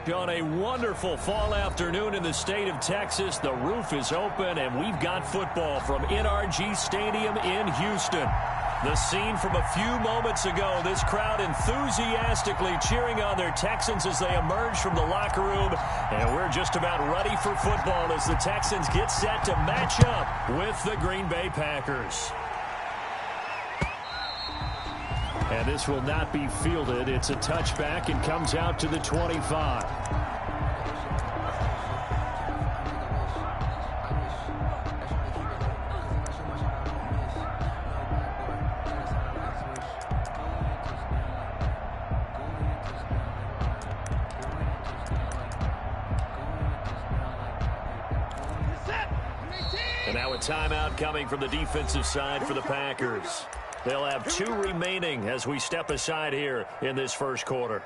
On a wonderful fall afternoon in the state of Texas, the roof is open, and we've got football from NRG Stadium in Houston. The scene from a few moments ago, this crowd enthusiastically cheering on their Texans as they emerge from the locker room, and we're just about ready for football as the Texans get set to match up with the Green Bay Packers. And this will not be fielded. It's a touchback and comes out to the 25. And now a timeout coming from the defensive side for the Packers. They'll have 2 remaining as we step aside here in this first quarter.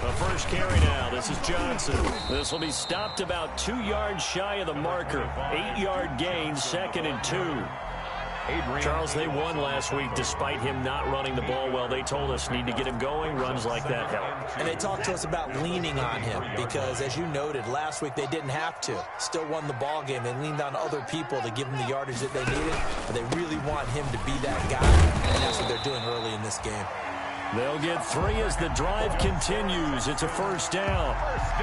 The first carry now. This is Johnson. This will be stopped about 2 yards shy of the marker. 8-yard gain, 2nd and 2. Charles, they won last week despite him not running the ball well. They told us need to get him going. Runs like that help. And they talked to us about leaning on him because, as you noted, last week they didn't have to. Still won the ball game. They leaned on other people to give them the yardage that they needed. But they really want him to be that guy, and that's what they're doing early in this game. They'll get 3 as the drive continues. It's a first down.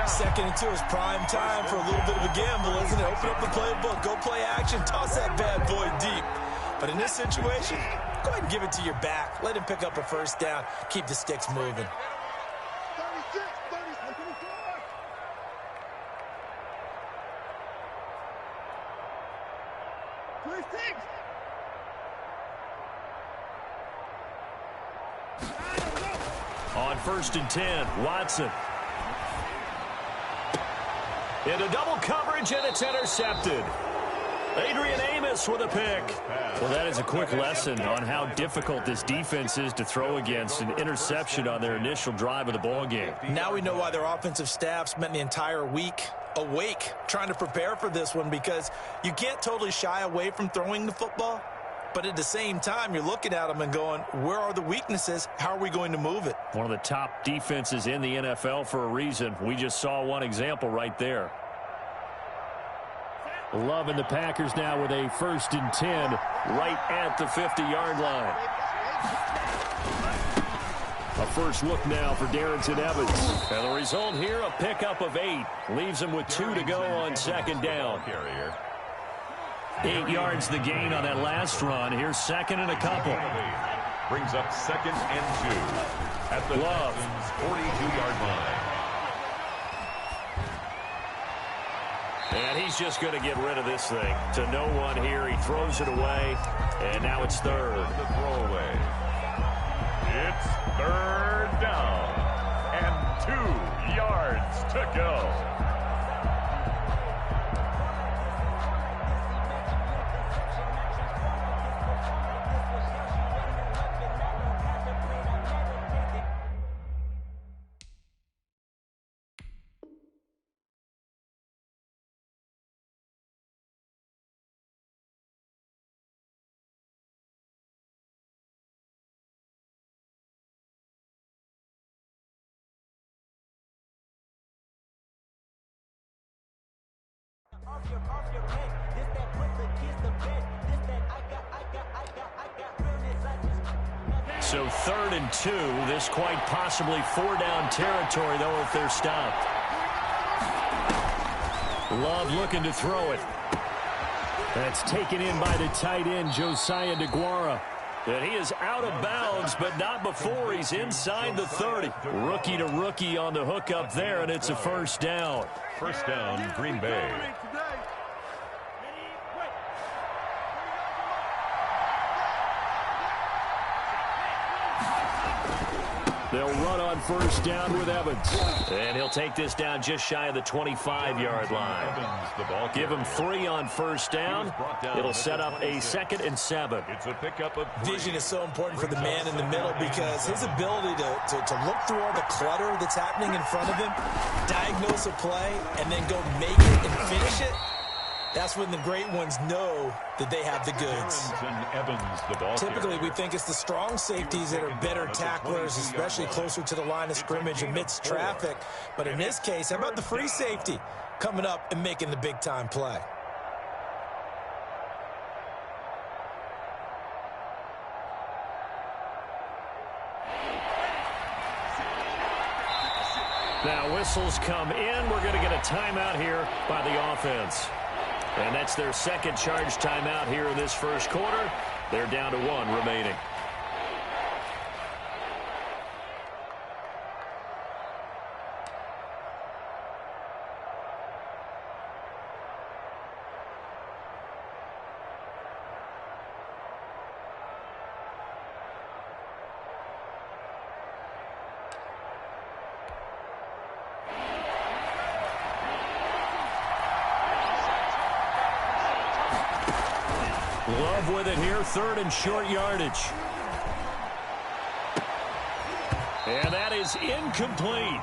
2nd and 2 is prime time for a little bit of a gamble, isn't it? Open up the playbook. Go play action. Toss that bad boy deep. But in this situation, go ahead and give it to your back. Let him pick up a first down. Keep the sticks moving. On 1st and 10, Watson. Into double coverage, and it's intercepted. Adrian Amos with a pick. Well, that is a quick lesson on how difficult this defense is to throw against. An interception on their initial drive of the ball game. Now we know why their offensive staff spent the entire week awake trying to prepare for this one, because you can't totally shy away from throwing the football. But at the same time, you're looking at them and going, where are the weaknesses? How are we going to move it? One of the top defenses in the NFL for a reason. We just saw one example right there. Loving the Packers now with a 1st and 10 right at the 50-yard line. A first look now for Darrington Evans. And the result here, a pickup of 8. Leaves him with 2 to go on 2nd down. 8 yards the gain on that last run. Here's 2nd and a couple. Brings up 2nd and 2 at the 42-yard line. And he's just going to get rid of this thing. To no one here. He throws it away. And now it's 3rd. The throwaway. It's 3rd down. And 2 yards to go. So 3rd and 2. This quite possibly 4-down territory, though, if they're stopped. Love looking to throw it. That's taken in by the tight end, Josiah DeGuara. And he is out of bounds, but not before he's inside the 30. Rookie to rookie on the hook up there, and it's a first down. First down, Green Bay. They'll run on first down with Evans. And he'll take this down just shy of the 25-yard line. Give him 3 on first down. It'll set up a 2nd and 7. It's a pickup of 3. Vision is so important for the man in the middle because his ability to look through all the clutter that's happening in front of him, diagnose a play, and then go make it and finish it. That's when the great ones know that they have the goods. Typically, we think it's the strong safeties that are better tacklers, especially closer to the line of scrimmage amidst traffic. But in this case, how about the free safety coming up and making the big-time play? Now whistles come in. We're going to get a timeout here by the offense. And that's their 2nd charge timeout here in this first quarter. They're down to 1 remaining. Love with it here, 3rd and short yardage. And that is incomplete.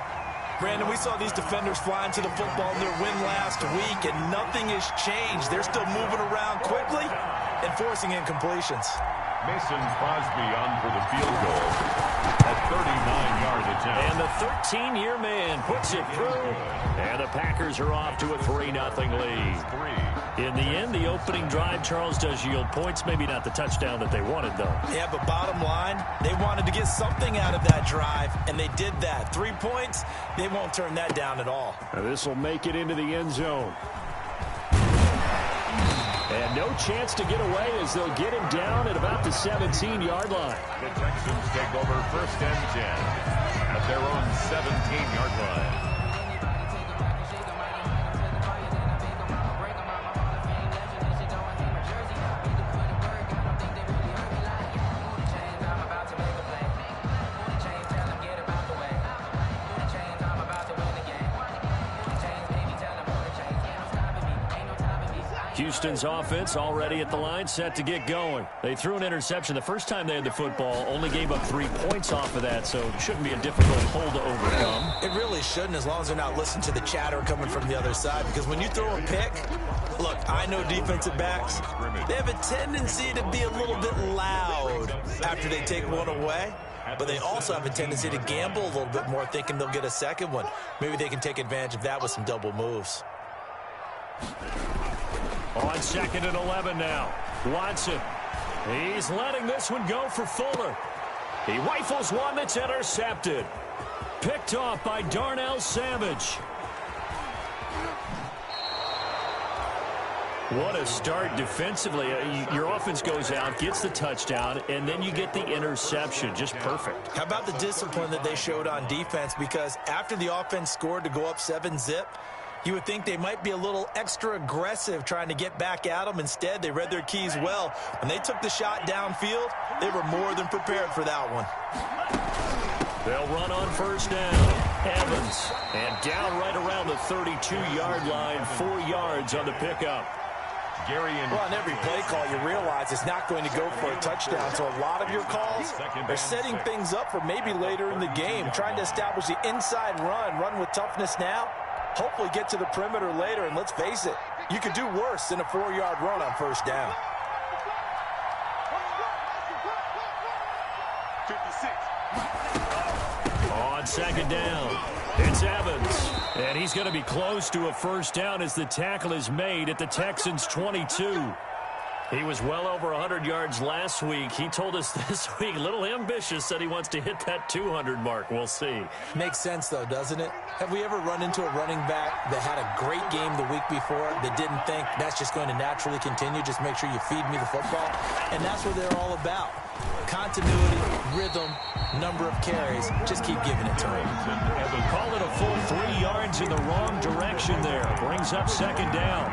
Brandon, we saw these defenders flying to the football in their win last week, and nothing has changed. They're still moving around quickly and forcing incompletions. Mason Crosby on for the field goal at 39-yard attempt. And the 13-year man puts it through, and the Packers are off to a 3-0 lead. In the end, the opening drive, Charles, does yield points. Maybe not the touchdown that they wanted, though. Yeah, but bottom line, they wanted to get something out of that drive, and they did that. 3 points, they won't turn that down at all. This will make it into the end zone. And no chance to get away as they'll get him down at about the 17-yard line. The Texans take over 1st and 10 at their own 17-yard line. Houston's offense already at the line, set to get going. They threw an interception the first time they had the football, only gave up 3 points off of that, so it shouldn't be a difficult hole to overcome. It really shouldn't, as long as they're not listening to the chatter coming from the other side, because when you throw a pick, look, I know defensive backs, they have a tendency to be a little bit loud after they take one away, but they also have a tendency to gamble a little bit more, thinking they'll get a second one. Maybe they can take advantage of that with some double moves. On 2nd and 11 now. Watson. He's letting this one go for Fuller. He rifles one that's intercepted. Picked off by Darnell Savage. What a start defensively. Your offense goes out, gets the touchdown, and then you get the interception. Just perfect. How about the discipline that they showed on defense? Because after the offense scored to go up 7-zip, you would think they might be a little extra aggressive trying to get back at them. Instead, they read their keys well. When they took the shot downfield, they were more than prepared for that one. They'll run on first down. Evans. And down right around the 32-yard line, 4 yards on the pickup. Well, on every play call, you realize it's not going to go for a touchdown. So a lot of your calls are setting things up for maybe later in the game, trying to establish the inside run with toughness now. Hopefully get to the perimeter later, and let's face it, you could do worse than a 4-yard run on first down. 56. On 2nd down, it's Evans. And he's going to be close to a first down as the tackle is made at the Texans' 22. He was well over 100 yards last week. He told us this week, a little ambitious, said he wants to hit that 200 mark. We'll see. Makes sense, though, doesn't it? Have we ever run into a running back that had a great game the week before that didn't think that's just going to naturally continue? Just make sure you feed me the football. And that's what they're all about. Continuity, rhythm, number of carries. Just keep giving it to him. Call it a full 3 yards in the wrong direction there. Brings up 2nd down.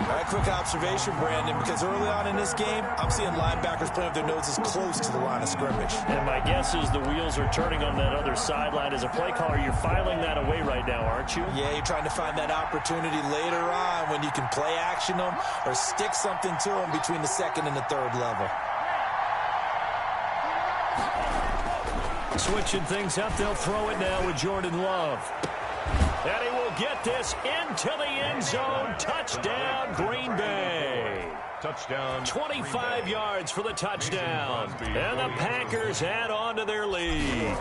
All right, quick observation, Brandon, because early on in this game, I'm seeing linebackers playing with their noses close to the line of scrimmage. And my guess is the wheels are turning on that other sideline. As a play caller, you're filing that away right now, aren't you? Yeah, you're trying to find that opportunity later on when you can play action them or stick something to them between the second and the third level. Switching things up, they'll throw it now with Jordan Love. And he will get this into the end zone. Touchdown, Green Bay. Touchdown. 25 yards for the touchdown. And the Packers add on to their lead.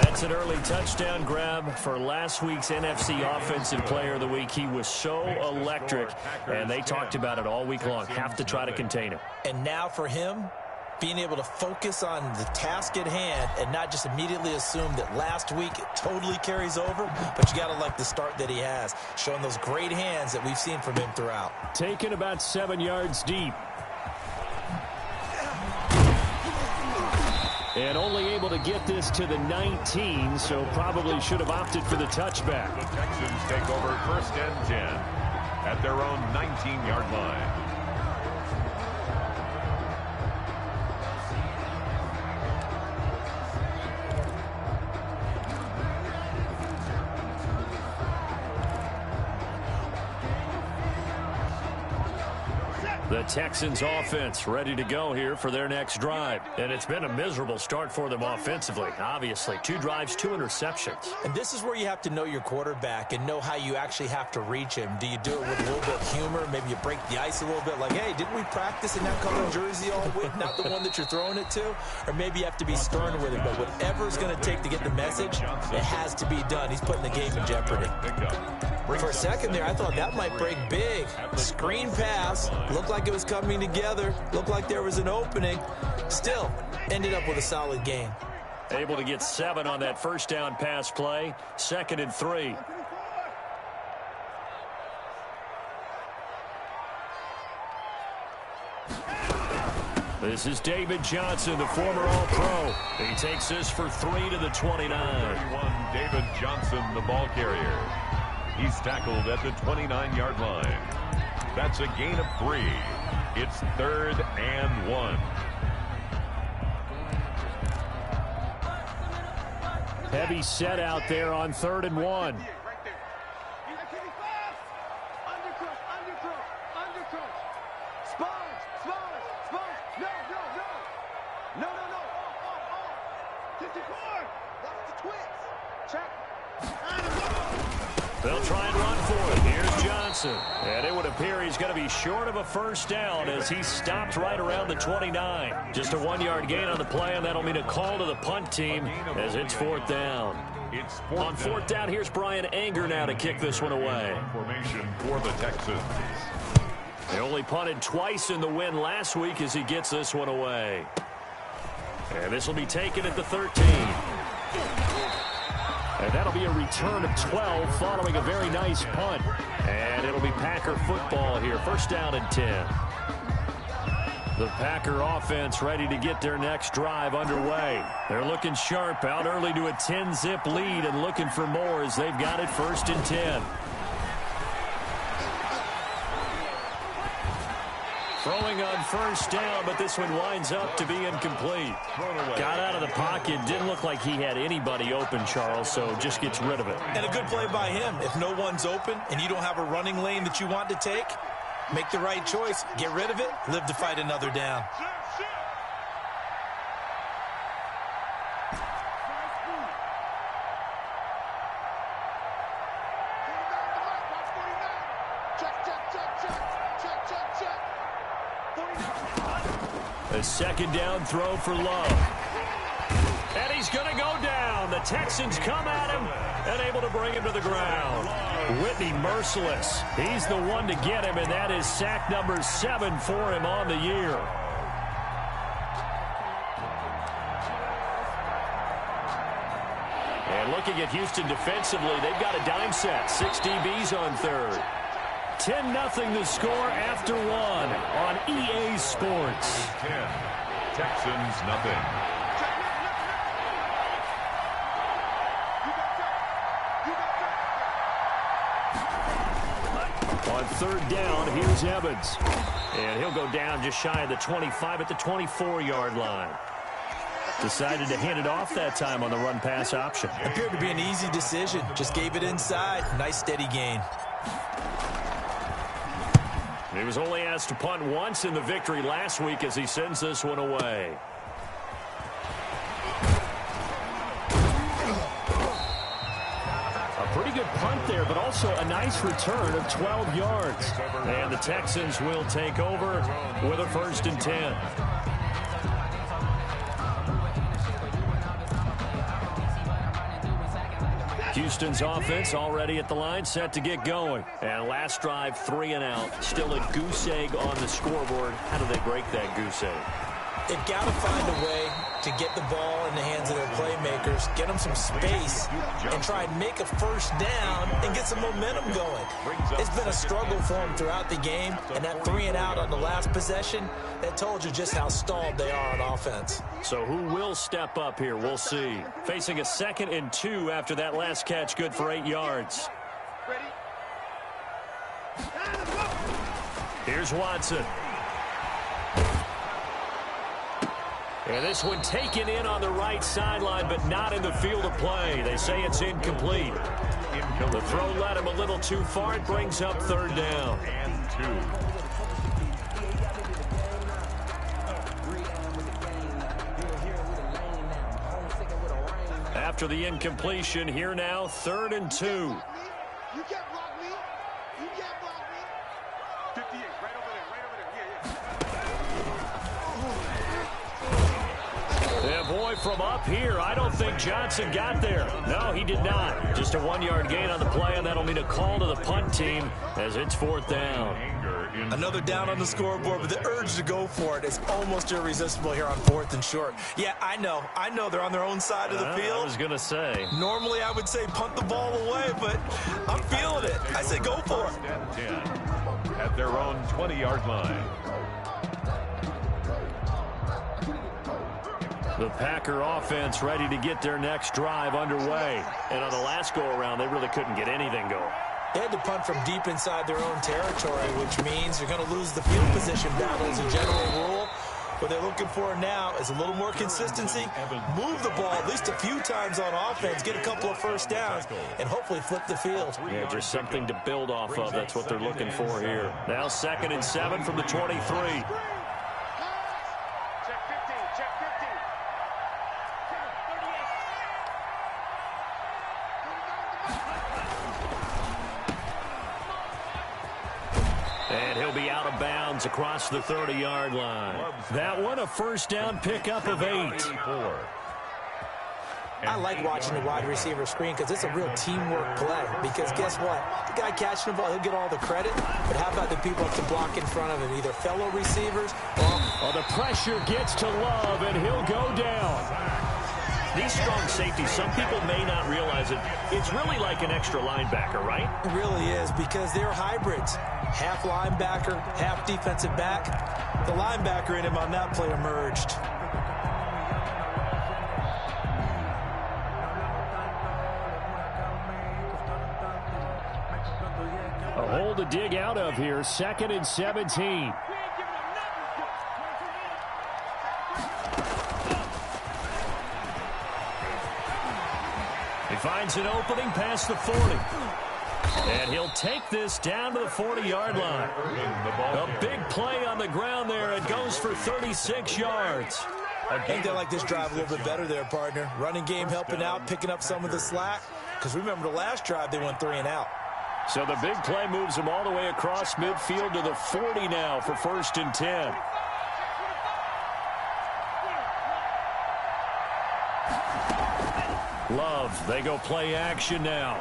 That's an early touchdown grab for last week's NFC Offensive Player of the Week. He was so electric, and they talked about it all week long. Have to try to contain him. And now for him, being able to focus on the task at hand and not just immediately assume that last week it totally carries over, but you got to like the start that he has, showing those great hands that we've seen from him throughout. Taken about 7 yards deep. And only able to get this to the 19, so probably should have opted for the touchback. The Texans take over 1st and 10 at their own 19-yard line. The Texans offense ready to go here for their next drive. And it's been a miserable start for them offensively. Obviously, 2 drives, 2 interceptions. And this is where you have to know your quarterback and know how you actually have to reach him. Do you do it with a little bit of humor? Maybe you break the ice a little bit like, hey, didn't we practice in that color jersey all week? Not the one that you're throwing it to? Or maybe you have to be stern with him. But whatever it's going to take to get the message, it has to be done. He's putting the game in jeopardy. For a second there, I thought that might break big. Screen pass. Looked like it was coming together. Looked like there was an opening. Still, ended up with a solid game. Able to get 7 on that first down pass play. 2nd and 3. This is David Johnson, the former All-Pro. He takes this for 3 to the 29. 31, David Johnson, the ball carrier. He's tackled at the 29-yard line. That's a gain of 3. It's 3rd and 1. Heavy set out there on 3rd and 1. They'll try and run for it. Here's Johnson. And it would appear he's going to be short of a first down as he stopped right around the 29. Just a 1-yard gain on the play, and that'll mean a call to the punt team as it's 4th down. On 4th down, here's Brian Anger now to kick this one away. Formation for the Texans. They only punted twice in the win last week as he gets this one away. And this will be taken at the 13. And that'll be a return of 12 following a very nice punt. And it'll be Packer football here. 1st down and 10. The Packer offense ready to get their next drive underway. They're looking sharp, out early to a 10-zip lead and looking for more as they've got it 1st and 10. Throwing on 1st down, but this one winds up to be incomplete. Got out of the pocket. Didn't look like he had anybody open, Charles, so just gets rid of it. And a good play by him. If no one's open and you don't have a running lane that you want to take, make the right choice. Get rid of it. Live to fight another down. A 2nd down throw for Love. And he's going to go down. The Texans come at him and able to bring him to the ground. Whitney merciless. He's the one to get him, and that is sack number 7 for him on the year. And looking at Houston defensively, they've got a dime set. 6 DBs on 3rd. 10-0 the score after 1 on EA Sports. 10. Texans nothing. On third down, here's Evans. And he'll go down just shy of the 25 at the 24-yard line. Decided to hand it off that time on the run-pass option. Appeared to be an easy decision. Just gave it inside. Nice steady gain. He was only asked to punt once in the victory last week as he sends this one away. A pretty good punt there, but also a nice return of 12 yards. And the Texans will take over with a 1st and 10. Houston's offense already at the line, set to get going. And last drive, 3 and out. Still a goose egg on the scoreboard. How do they break that goose egg? They've got to find a way to get the ball in the hands of their playmakers, get them some space, and try and make a 1st down and get some momentum going. It's been a struggle for them throughout the game, and that 3 and out on the last possession, that told you just how stalled they are on offense. So who will step up here? We'll see. Facing a 2nd and 2 after that last catch, good for 8 yards. Here's Watson. And this one taken in on the right sideline, but not in the field of play. They say it's incomplete. The throw led him a little too far. It brings up 3rd down. And 2. After the incompletion, here now, 3rd and 2. You can't block me. You can't block me. 58, right over there, Yeah, boy, from up here, I don't think Johnson got there. No, he did not. Just a 1-yard gain on the play, and that'll mean a call to the punt team as it's 4th down. Another down on the scoreboard, but the urge to go for it is almost irresistible here on 4th and short. Yeah, I know they're on their own side of the field. I was going to say. Normally, I would say punt the ball away, but I'm feeling it. I say go for it. 10 at their own 20-yard line. The Packer offense ready to get their next drive underway. And on the last go-around, they really couldn't get anything going. They had to punt from deep inside their own territory, which means they're going to lose the field position battle as a general rule. What they're looking for now is a little more consistency, move the ball at least a few times on offense, get a couple of 1st downs, and hopefully flip the field. Yeah, just something to build off of. That's what they're looking for here. Now 2nd and 7 from the 23. And he'll be out of bounds across the 30-yard line. That one, a 1st down pickup of 8. I like watching the wide receiver screen because it's a real teamwork play. Because guess what? The guy catching the ball, he'll get all the credit. But how about the people up to block in front of him? Either fellow receivers or... Oh, the pressure gets to Love, and he'll go down. These strong safeties, some people may not realize it. It's really like an extra linebacker, right? It really is, because they're hybrids. Half linebacker, half defensive back. The linebacker in him on that play emerged. A hole to dig out of here, 2nd and 17. He finds an opening past the 40. And he'll take this down to the 40-yard line. A big play on the ground there. It goes for 36 yards. I think they like this drive a little bit better there, partner. Running game helping out, picking up some of the slack. Because remember, the last drive, they went 3 and out. So the big play moves them all the way across midfield to the 40 now for 1st and 10. Love, they go play action now.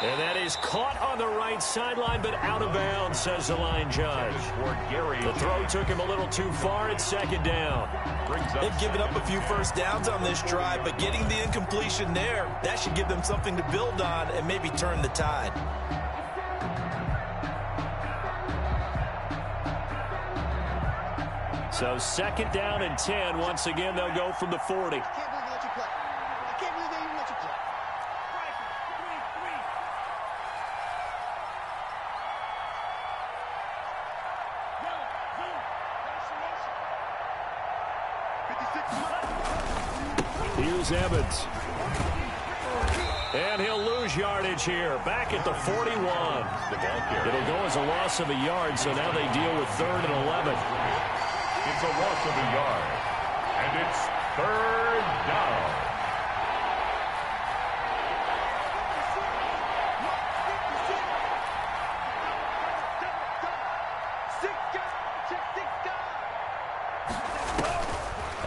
And that is caught on the right sideline, but out of bounds, says the line judge. The throw took him a little too far. It's 2nd down. They've given up a few 1st downs on this drive, but getting the incompletion there, that should give them something to build on and maybe turn the tide. So 2nd down and 10. Once again, they'll go from the 40. Here's Evans. And he'll lose yardage here. Back at the 41. It'll go as a loss of a yard, so now they deal with 3rd and 11. It's a loss of a yard. And it's 3rd down.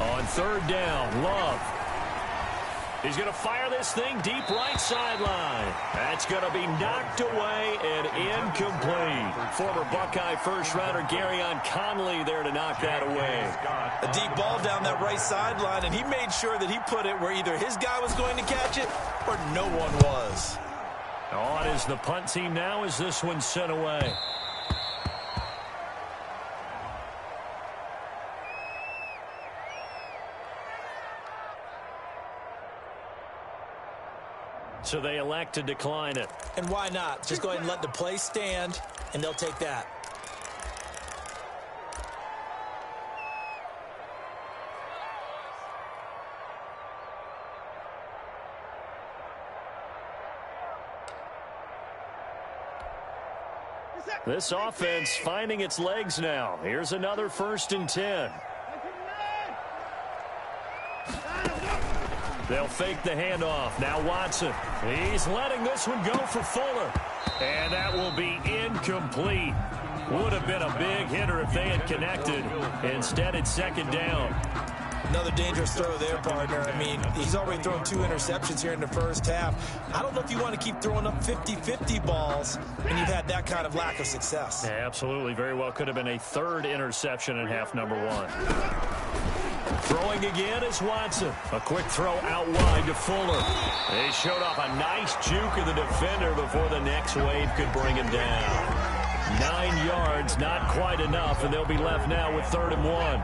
On 3rd down, Love. He's going to fire this thing deep right sideline. That's going to be knocked away and incomplete. Former Buckeye first-rounder Garyon Conley there to knock that away. A deep ball down that right sideline, and he made sure that he put it where either his guy was going to catch it or no one was. On is the punt team now as this one's sent away. So they elect to decline it. And why not? Just go ahead and let the play stand, and they'll take that. This offense finding its legs now. Here's another 1st and 10. They'll fake the handoff. Now Watson. He's letting this one go for Fuller. And that will be incomplete. Would have been a big hitter if they had connected. Instead, it's 2nd down. Another dangerous throw there, partner. I mean, he's already thrown 2 interceptions here in the first half. I don't know if you want to keep throwing up 50-50 balls when you've had that kind of lack of success. Yeah, absolutely. Very well could have been a 3rd interception in half number 1. Throwing again is Watson. A quick throw out wide to Fuller. They showed off a nice juke of the defender before the next wave could bring him down. 9 yards, not quite enough, and they'll be left now with 3rd and 1.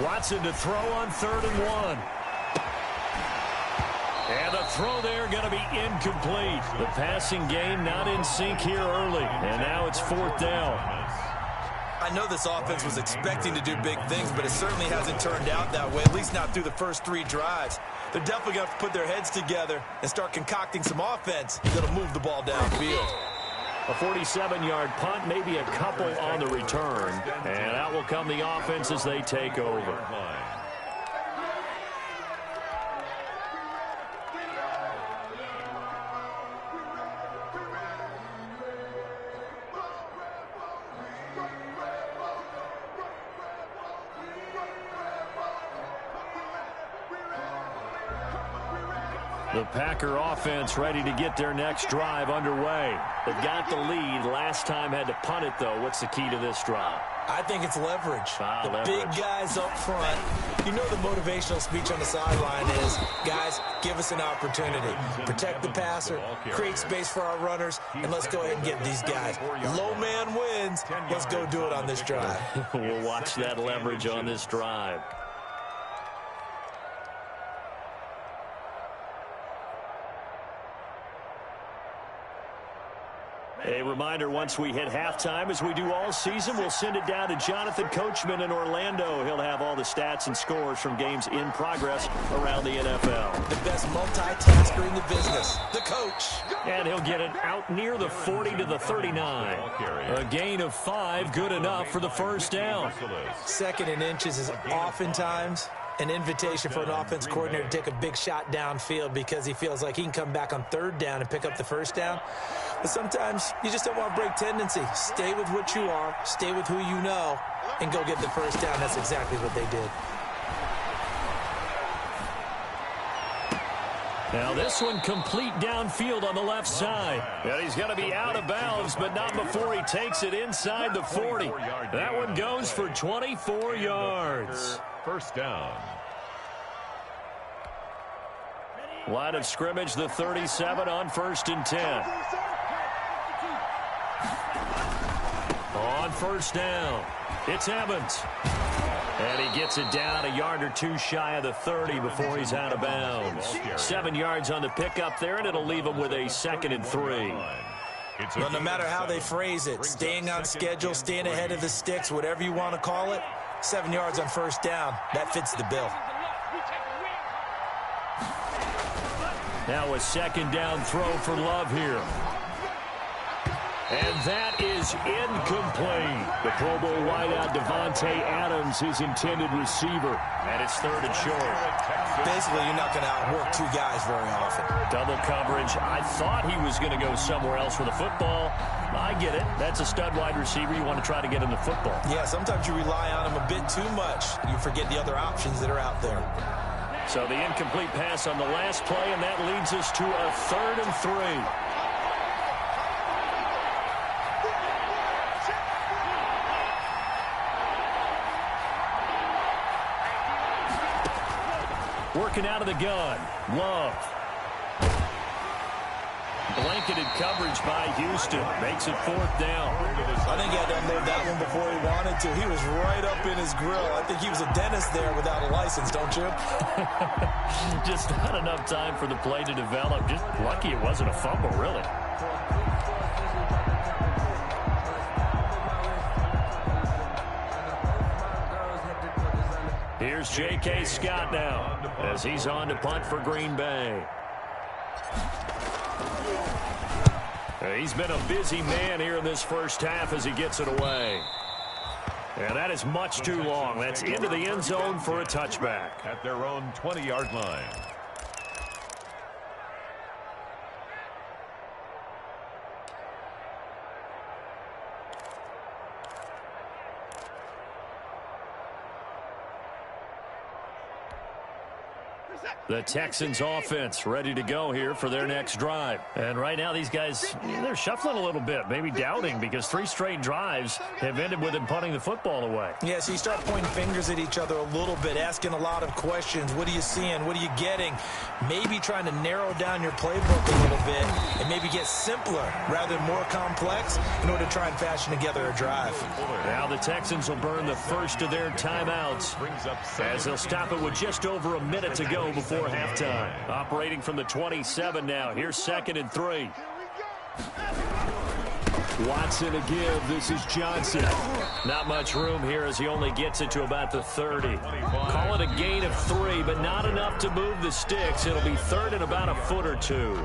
Watson to throw on 3rd and 1. And the throw there going to be incomplete. The passing game not in sync here early. And now it's 4th down. I know this offense was expecting to do big things, but it certainly hasn't turned out that way, at least not through the first 3 drives. They're definitely going to have to put their heads together and start concocting some offense that'll move the ball downfield. A 47-yard punt, maybe a couple on the return. And out will come the offense as they take over. The Packer offense ready to get their next drive underway. They've got the lead. Last time had to punt it, though. What's the key to this drive? I think it's leverage. Leverage. Big guys up front. You know the motivational speech on the sideline is, guys, give us an opportunity. Protect the passer, create space for our runners, and let's go ahead and get these guys. Low man wins. Let's go do it on this drive. We'll watch that leverage on this drive. A reminder, once we hit halftime, as we do all season, we'll send it down to Jonathan Coachman in Orlando. He'll have all the stats and scores from games in progress around the NFL. The best multitasker in the business, the coach. And he'll get it out near the 40 to the 39. A gain of 5, good enough for the 1st down. 2nd and inches is oftentimes an invitation for an offense coordinator to take a big shot downfield because he feels like he can come back on 3rd down and pick up the 1st down. But sometimes you just don't want to break tendency. Stay with what you are, stay with who you know, and go get the 1st down. That's exactly what they did. Now this one complete downfield on the left side. And he's going to be out of bounds, but not before he takes it inside the 40. That one goes for 24 yards. 1st down. Line of scrimmage, the 37 on 1st and 10. On 1st down, it's Evans. And he gets it down a yard or two shy of the 30 before he's out of bounds. 7 yards on the pickup there, and it'll leave him with a 2nd and 3. Well, no matter how they phrase it, staying on schedule, staying ahead of the sticks, whatever you want to call it, 7 yards on first down, that fits the bill. Now a 2nd down throw for Love here. And that is incomplete. The Pro Bowl wideout Devontae Adams, his intended receiver. And it's 3rd and short. Basically, you're not going to outwork two guys very often. Double coverage. I thought he was going to go somewhere else for the football. I get it. That's a stud wide receiver. You want to try to get him the football. Yeah, sometimes you rely on him a bit too much. You forget the other options that are out there. So the incomplete pass on the last play, and that leads us to a 3rd and 3. Working out of the gun. Love. Blanketed coverage by Houston. Makes it 4th down. I think he had to unload that one before he wanted to. He was right up in his grill. I think he was a dentist there without a license, don't you? Just not enough time for the play to develop. Just lucky it wasn't a fumble, really. Here's J.K. Scott now as he's on to punt for Green Bay. He's been a busy man here in this first half as he gets it away. And that is much too long. That's into the end zone for a touchback. At their own 20-yard line. The Texans offense ready to go here for their next drive. And right now these guys, they're shuffling a little bit, maybe doubting, because 3 straight drives have ended with them punting the football away. Yeah, so you start pointing fingers at each other a little bit, asking a lot of questions. What are you seeing? What are you getting? Maybe trying to narrow down your playbook a little bit and maybe get simpler rather than more complex in order to try and fashion together a drive. Now the Texans will burn the first of their timeouts as they'll stop it with just over a minute to go before halftime. Operating from the 27 now. Here's 2nd and 3. Watson to give. This is Johnson. Not much room here as he only gets it to about the 30. Call it a gain of 3, but not enough to move the sticks. It'll be 3rd and about a foot or 2.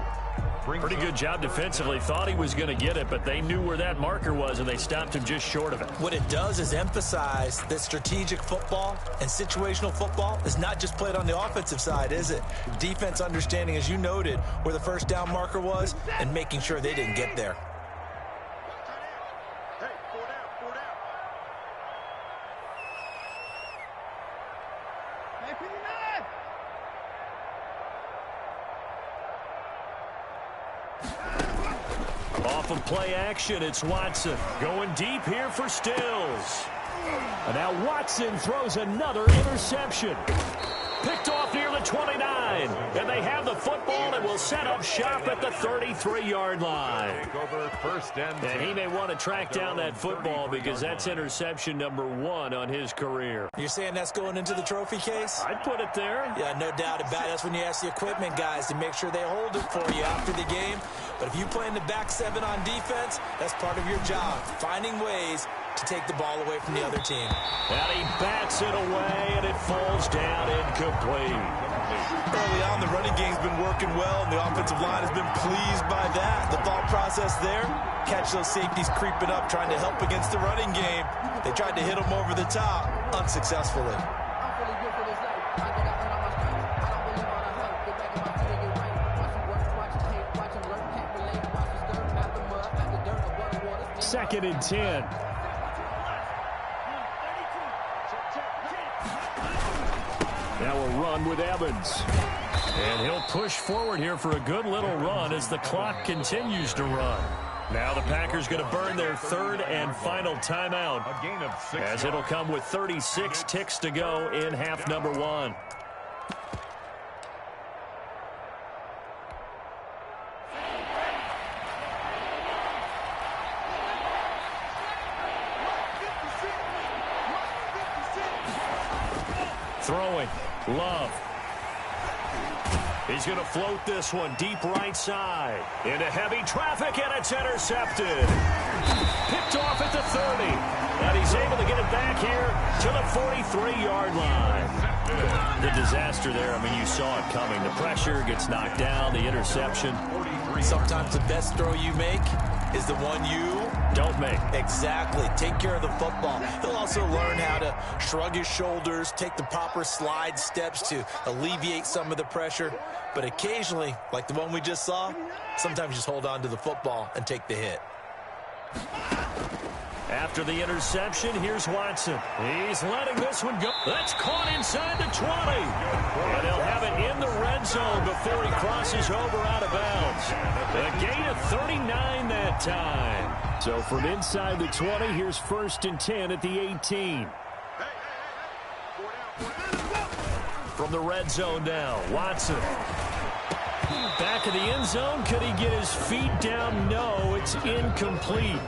Pretty good job defensively. Thought he was going to get it, but they knew where that marker was, and they stopped him just short of it. What it does is emphasize that strategic football and situational football is not just played on the offensive side, is it? Defense understanding, as you noted, where the first down marker was and making sure they didn't get there. Off of play action, it's Watson going deep here for Stills. And now Watson throws another interception. Picked off near the 29. And they have the football and will set up shop at the 33-yard line. And he may want to track down that football because that's interception number 1 on his career. You're saying that's going into the trophy case? I'd put it there. Yeah, no doubt about it. That's when you ask the equipment guys to make sure they hold it for you after the game. But if you play in the back 7 on defense, that's part of your job, finding ways to take the ball away from the other team. And he bats it away, and it falls down incomplete. Early on, the running game's been working well, and the offensive line has been pleased by that. The thought process there, catch those safeties creeping up, trying to help against the running game. They tried to hit them over the top, unsuccessfully. Second and 10. Now a run with Evans. And he'll push forward here for a good little run as the clock continues to run. Now the Packers going to burn their 3rd and final timeout as it'll come with 36 ticks to go in half number 1. Throwing. Love. He's going to float this one deep right side. Into heavy traffic, and it's intercepted. Picked off at the 30. And he's able to get it back here to the 43-yard line. The disaster there, I mean, you saw it coming. The pressure gets knocked down, the interception. Sometimes the best throw you make is the one you don't make. Exactly. Take care of the football. He'll also learn how to shrug his shoulders, take the proper slide steps to alleviate some of the pressure. But occasionally, like the one we just saw, sometimes just hold on to the football and take the hit. After the interception, here's Watson. He's letting this one go. That's caught inside the 20. And he'll have it in the red zone before he crosses over out of bounds. A gain of 39 that time. So from inside the 20, here's 1st and 10 at the 18. From the red zone now, Watson. Back of the end zone. Could he get his feet down? No, it's incomplete.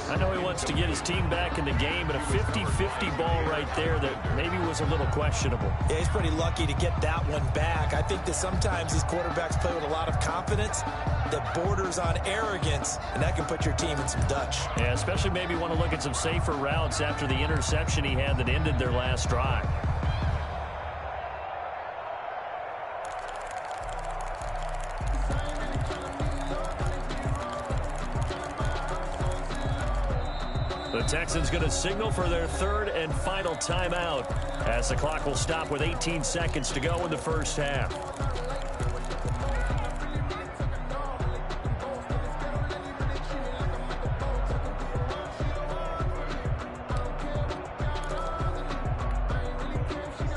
I know he wants to get his team back in the game, but a 50-50 ball right there that maybe was a little questionable. Yeah, he's pretty lucky to get that one back. I think that sometimes these quarterbacks play with a lot of confidence that borders on arrogance, and that can put your team in some Dutch. Yeah, especially maybe want to look at some safer routes after the interception he had that ended their last drive. The Texans going to signal for their 3rd and final timeout as the clock will stop with 18 seconds to go in the first half.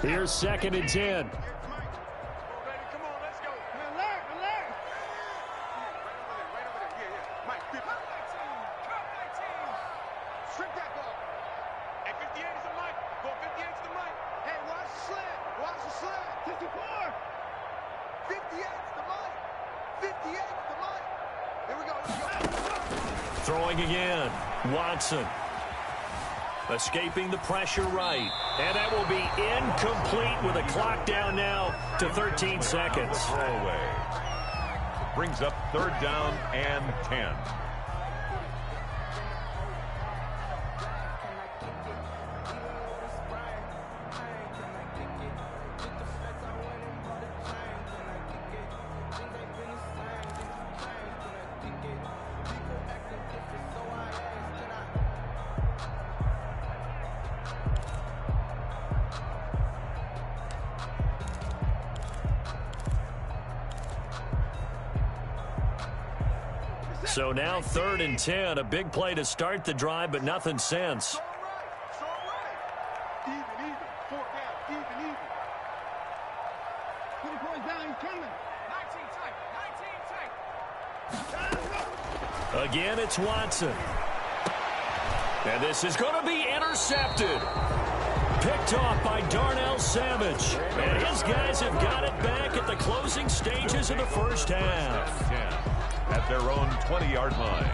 Here's 2nd and 10. Throwing again. Watson. Escaping the pressure right. And that will be incomplete with a clock down now to 13 seconds. Throwaway. Brings up 3rd down and 10. So now 3rd and 10, a big play to start the drive, but nothing since. Again, it's Watson. And this is going to be intercepted. Picked off by Darnell Savage. And his guys have got it back at the closing stages of the first half. At their own 20-yard line.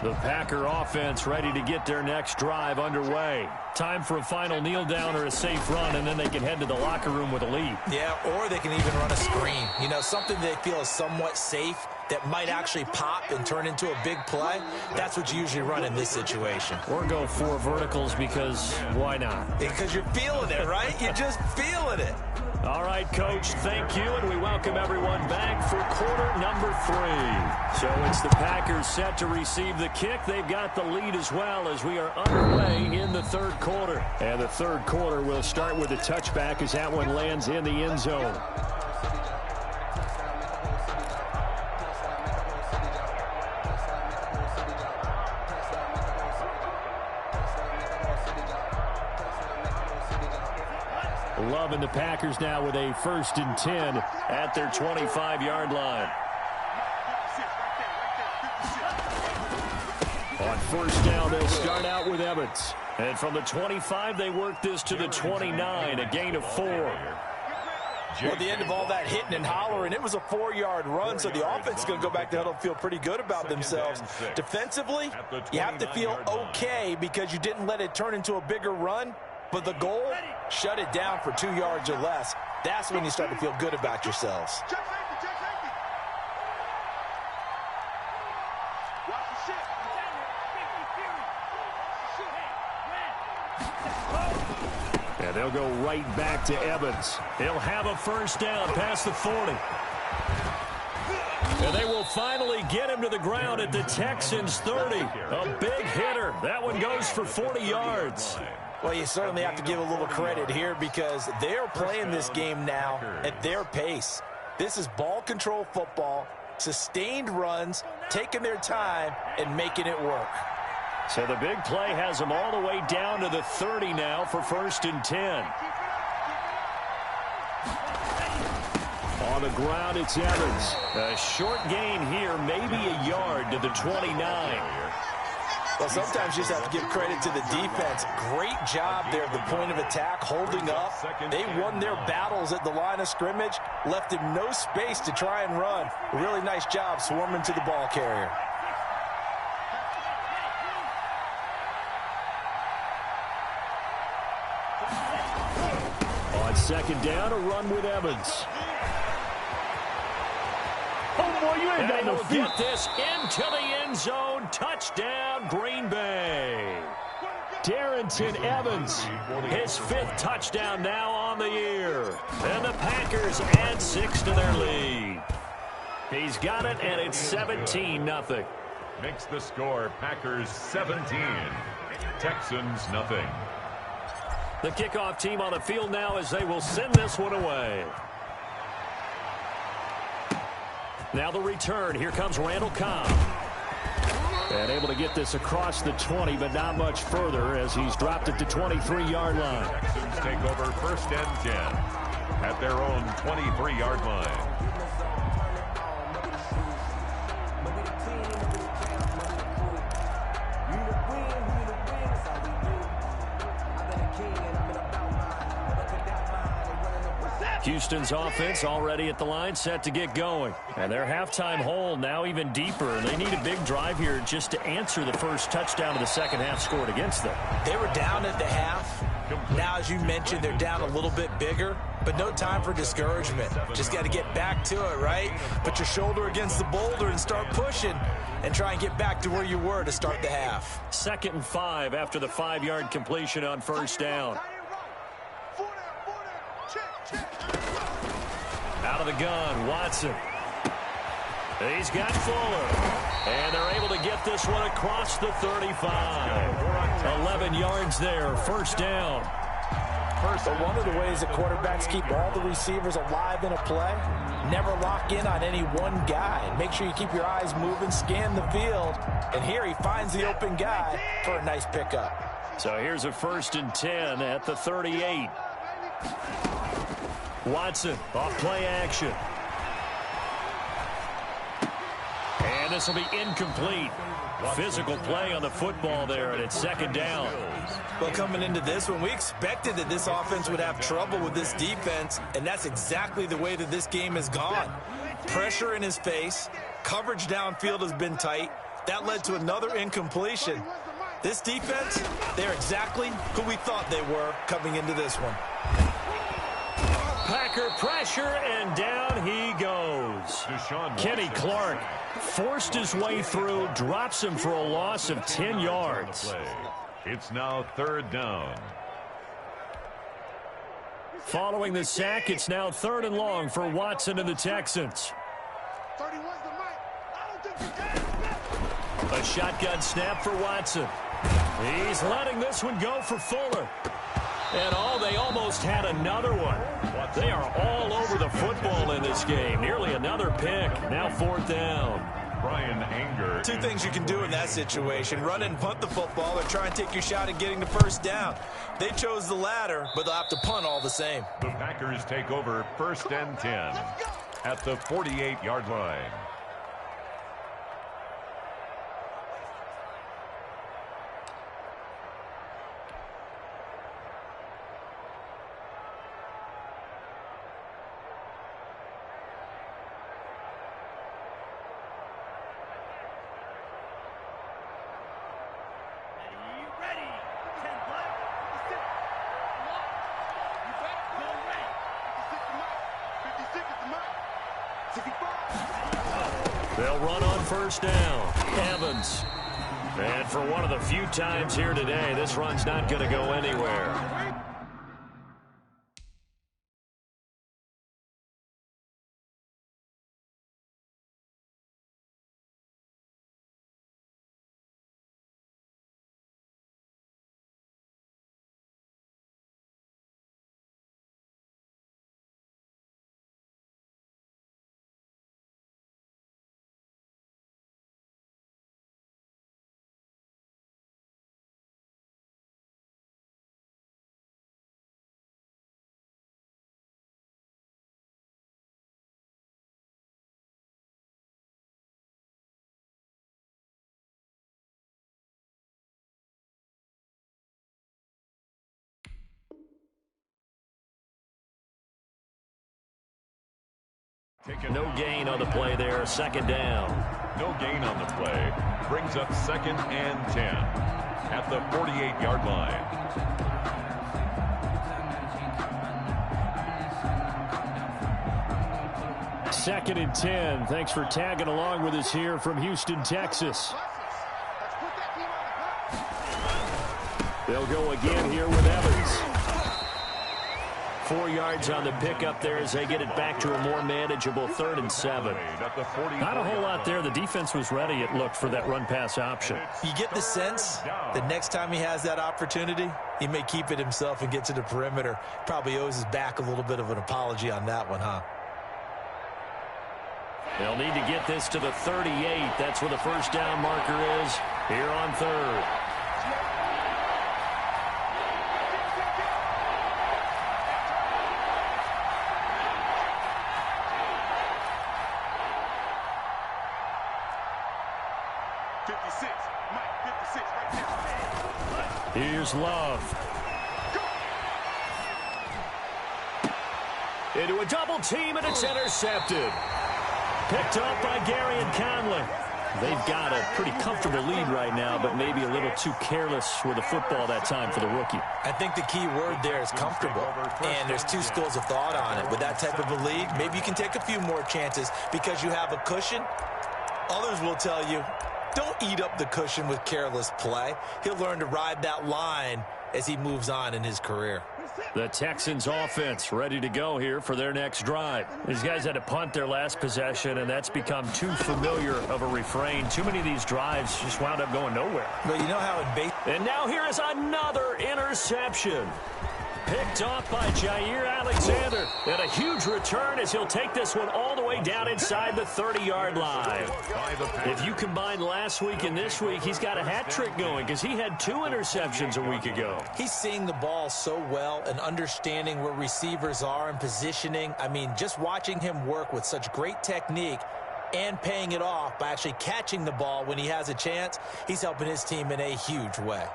The Packer offense ready to get their next drive underway. Time for a final kneel down or a safe run, and then they can head to the locker room with a lead. Yeah, or they can even run a screen. You know, something they feel is somewhat safe that might actually pop and turn into a big play. That's what you usually run in this situation. Or go 4 verticals because why not? Because you're feeling it, right? You're just feeling it. All right, Coach, thank you, and we welcome everyone back for quarter number 3. So it's the Packers set to receive the kick. They've got the lead as well as we are underway in the 3rd quarter. And the 3rd quarter will start with a touchback as that one lands in the end zone. Love and the Packers now with a 1st and 10 at their 25-yard line. On 1st down, they'll start out with Evans. And from the 25, they work this to the 29, a gain of 4. Well, at the end of all that hitting and hollering, it was a 4-yard run, so the offense is going to go back to huddle and feel pretty good about themselves. Defensively, you have to feel okay because you didn't let it turn into a bigger run, but the goal, shut it down for 2 yards or less. That's when you start to feel good about yourselves. And they'll go right back to Evans. He'll have a first down past the 40. And they will finally get him to the ground at the Texans' 30. A big hitter. That one goes for 40 yards. Well, you certainly have to give a little credit here because they're playing this game now at their pace. This is ball control football, sustained runs, taking their time, and making it work. So the big play has them all the way down to the 30 now for 1st and 10. On the ground, it's Evans. A short gain here, maybe a yard to the 29. Well, sometimes you just have to give credit to the defense. Great job there at the point of attack, holding up. They won their battles at the line of scrimmage, left him no space to try and run. A really nice job swarming to the ball carrier. On 2nd down, a run with Evans. Oh, boy, you ain't got no feet. Get this into the end zone. Touchdown, Green Bay. Darrington Evans, his 5th touchdown now on the year. And the Packers add 6 to their lead. He's got it, and it's 17-0. Makes the score Packers 17, Texans nothing. The kickoff team on the field now as they will send this one away. Now the return. Here comes Randall Cobb. And able to get this across the 20, but not much further as he's dropped it to 23-yard line. Texans take over 1st and 10 at their own 23-yard line. Houston's offense already at the line, set to get going. And their halftime hole now even deeper. And they need a big drive here just to answer the first touchdown of the second half scored against them. They were down at the half. Now, as you mentioned, they're down a little bit bigger, but no time for discouragement. Just got to get back to it, right? Put your shoulder against the boulder and start pushing and try and get back to where you were to start the half. 2nd and 5 after the 5-yard completion on 1st down. Out of the gun, Watson. He's got Fuller. And they're able to get this one across the 35. 11 yards there, 1st down. But one of the ways that quarterbacks keep all the receivers alive in a play, never lock in on any one guy. Make sure you keep your eyes moving, scan the field. And here he finds the open guy for a nice pickup. So here's a 1st and 10 at the 38. Watson, off play action. And this will be incomplete. Physical play on the football there, and it's 2nd down. Well, coming into this one, we expected that this offense would have trouble with this defense, and that's exactly the way that this game has gone. Pressure in his face, coverage downfield has been tight. That led to another incompletion. This defense, they're exactly who we thought they were coming into this one. Packer pressure, and down he goes. Kenny Clark forced his way through, drops him for a loss of 10 yards. It's now 3rd down. Following the sack, it's now 3rd and long for Watson and the Texans. A shotgun snap for Watson. He's letting this one go for Fuller. And they almost had another one. They are all over the football in this game. Nearly another pick. Now 4th down. Brian Anger. 2 things you can do in that situation. Run and punt the football or try and take your shot at getting the 1st down. They chose the latter, but they'll have to punt all the same. The Packers take over 1st and 10 at the 48-yard line. They'll run on first down. Evans. And for one of the few times here today, this run's not going to go anywhere. No gain on the play there. Second down. No gain on the play. Brings up 2nd and 10 at the 48-yard line. Second and 10. Thanks for tagging along with us here from Houston, Texas. They'll go again here with Evans. 4 yards on the pickup there as they get it back to a more manageable 3rd and 7. Not a whole lot there. The defense was ready, it looked, for that run-pass option. You get the sense that next time he has that opportunity, he may keep it himself and get to the perimeter. Probably owes his back a little bit of an apology on that one, huh? They'll need to get this to the 38. That's where the first down marker is here on 3rd. Here's Love. Into a double team, and it's intercepted. Picked up by Gary and Conley. They've got a pretty comfortable lead right now, but maybe a little too careless with the football that time for the rookie. I think the key word there is comfortable, and there's two schools of thought on it. With that type of a lead, maybe you can take a few more chances because you have a cushion. Others will tell you, don't eat up the cushion with careless play. He'll learn to ride that line as he moves on in his career. The Texans offense ready to go here for their next drive. These guys had to punt their last possession, and that's become too familiar of a refrain. Too many of these drives just wound up going nowhere. But you know how it base. And now here is another interception. Picked off by Jair Alexander. And a huge return as he'll take this one all the way down inside the 30-yard line. If you combine last week and this week, he's got a hat trick going because he had 2 interceptions a week ago. He's seeing the ball so well and understanding where receivers are and positioning. I mean, just watching him work with such great technique and paying it off by actually catching the ball when he has a chance, he's helping his team in a huge way.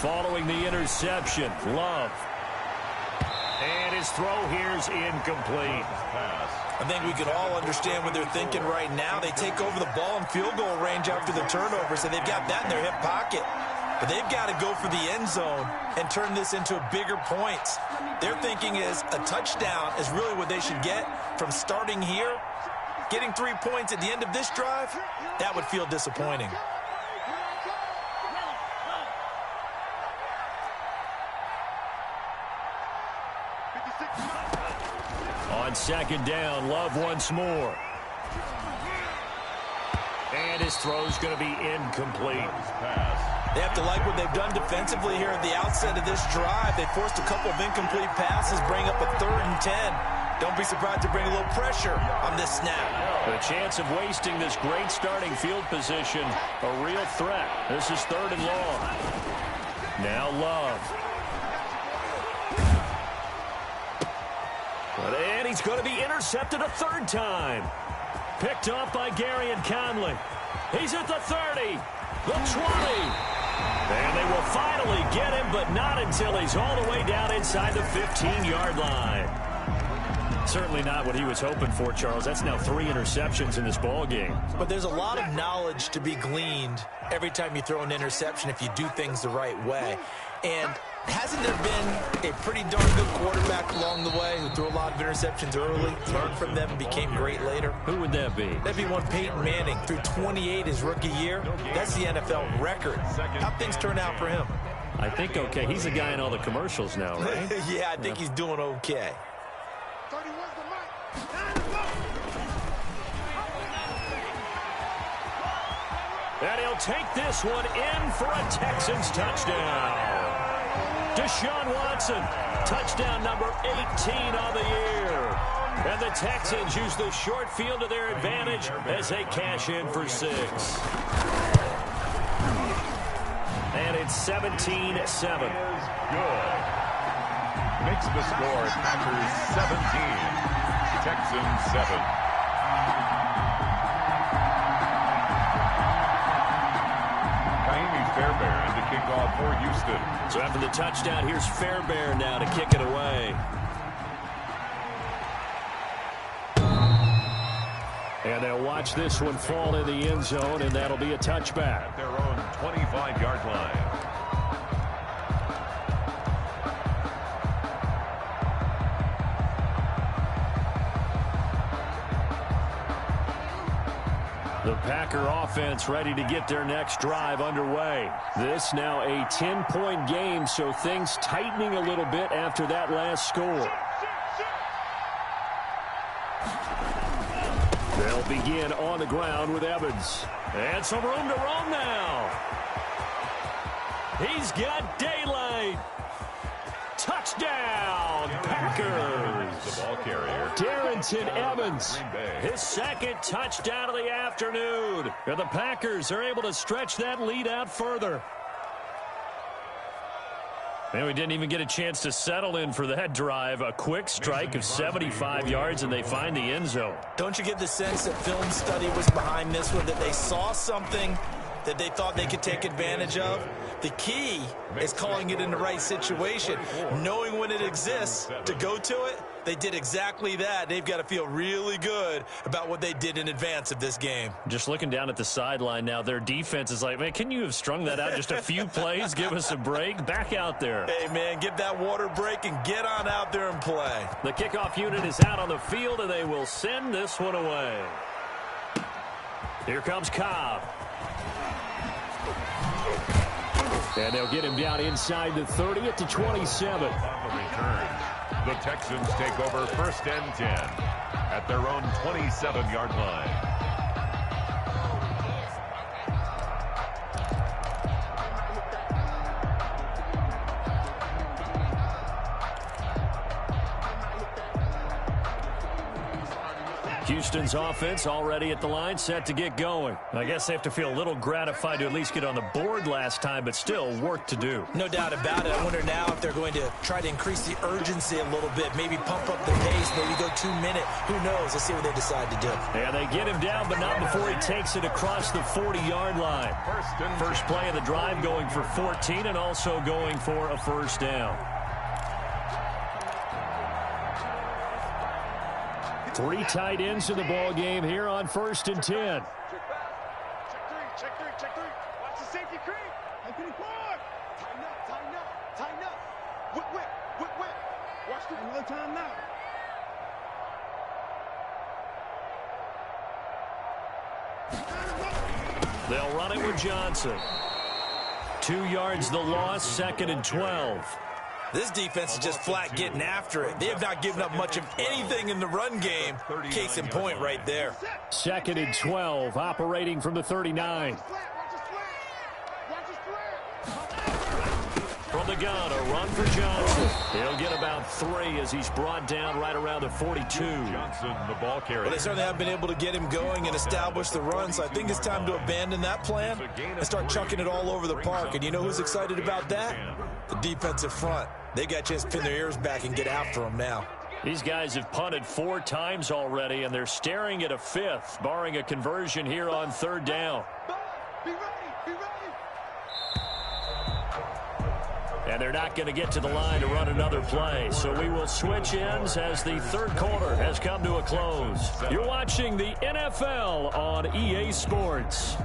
Following the interception, Love. And his throw here's incomplete. I think we can all understand what they're thinking right now. They take over the ball in field goal range after the turnover, so they've got that in their hip pocket. But they've got to go for the end zone and turn this into bigger points. Their thinking is a touchdown is really what they should get from starting here. Getting 3 points at the end of this drive, that would feel disappointing. On second down, Love once more. And his throw's going to be incomplete. They have to like what they've done defensively here at the outset of this drive. They forced a couple of incomplete passes, bring up a 3rd and 10. Don't be surprised to bring a little pressure on this snap. The chance of wasting this great starting field position, a real threat. This is 3rd and long. Now Love. And he's going to be intercepted a 3rd time. Picked off by Gary and Conley. He's at the 30, the 20, And they will finally get him, but not until he's all the way down inside the 15-yard line. Certainly not what he was hoping for, Charles. That's now 3 interceptions in this ball game. But there's a lot of knowledge to be gleaned every time you throw an interception if you do things the right way. And hasn't there been a pretty darn good quarterback along the way who threw a lot of interceptions early, learned from them, and became great later? Who would that be? That'd be one Peyton Manning. Threw 28 his rookie year. That's the NFL record. How'd things turn out for him? I think okay. He's a guy in all the commercials now, right? Yeah, I think he's doing okay. And he'll take this one in for a Texans touchdown. Deshaun Watson, touchdown number 18 on the year. And the Texans use the short field to their advantage as they cash in for 6. And it's 17-7. Good. Makes the score Packers 17, Texans 7. Fairbairn to kick off for Houston. So after the touchdown, here's Fairbairn now to kick it away. And they'll watch this one fall in the end zone, and that'll be a touchback. At their own 25-yard line. The Packer offense ready to get their next drive underway. This now a 10-point game, so things tightening a little bit after that last score. They'll begin on the ground with Evans. And some room to roam now. He's got daylight. Touchdown, Packers. The ball carrier, Darrington Evans, his second touchdown of the afternoon. And the Packers are able to stretch that lead out further. And we didn't even get a chance to settle in for that drive. A quick strike of 75 yards, and they find the end zone. Don't you get the sense that film study was behind this one, that they saw something that they thought they could take advantage of? The key is calling it in the right situation, knowing when it exists to go to it. They did exactly that. They've got to feel really good about what they did in advance of this game. Just looking down at the sideline now, their defense is like, man, can you have strung that out just a few plays? Give us a break. Back out there. Hey, man, get that water break and get on out there and play. The kickoff unit is out on the field, and they will send this one away. Here comes Cobb. And they'll get him down inside the 30 at the 27. On the return, the Texans take over 1st and 10 at their own 27-yard line. Houston's offense already at the line, set to get going. I guess they have to feel a little gratified to at least get on the board last time, but still work to do. No doubt about it. I wonder now if they're going to try to increase the urgency a little bit, maybe pump up the pace, maybe go 2 minute. Who knows? Let's see what they decide to do. And they get him down, but not before he takes it across the 40-yard line. First play of the drive going for 14 and also going for a first down. 3 tight ends in the ball game here on 1st and 10. Check three. Watch the safety creep. Tighten up. Whip. Watch the no time now. They'll run it with Johnson. 2 yards the loss, 2nd and 12. This defense is just flat getting after it. They have not given up much of anything in the run game. Case in point right there. 2nd and 12, operating from the 39. From the gun, a run for Johnson. He'll get about 3 as he's brought down right around the 42. Johnson, the ball carrier. Well, they certainly have been able to get him going and establish the run, so I think it's time to abandon that plan and start chucking it all over the park. And you know who's excited about that? The defensive front. They got a chance to pin their ears back and get after him now. These guys have punted 4 times already, and they're staring at a 5th, barring a conversion here on 3rd down. And they're not going to get to the line to run another play. So we will switch ends as the third quarter has come to a close. You're watching the NFL on EA Sports.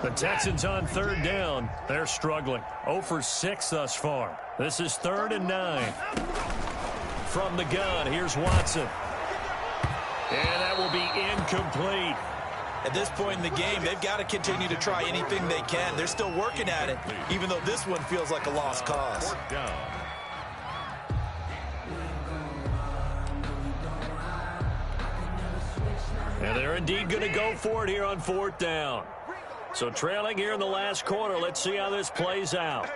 The Texans on third down. They're struggling. 0 for 6 thus far. This is 3rd and 9. From the gun, here's Watson. And that will be incomplete. At this point in the game, they've got to continue to try anything they can. They're still working at it, even though this one feels like a lost cause. And they're indeed going to go for it here on 4th down. So trailing here in the last quarter, let's see how this plays out.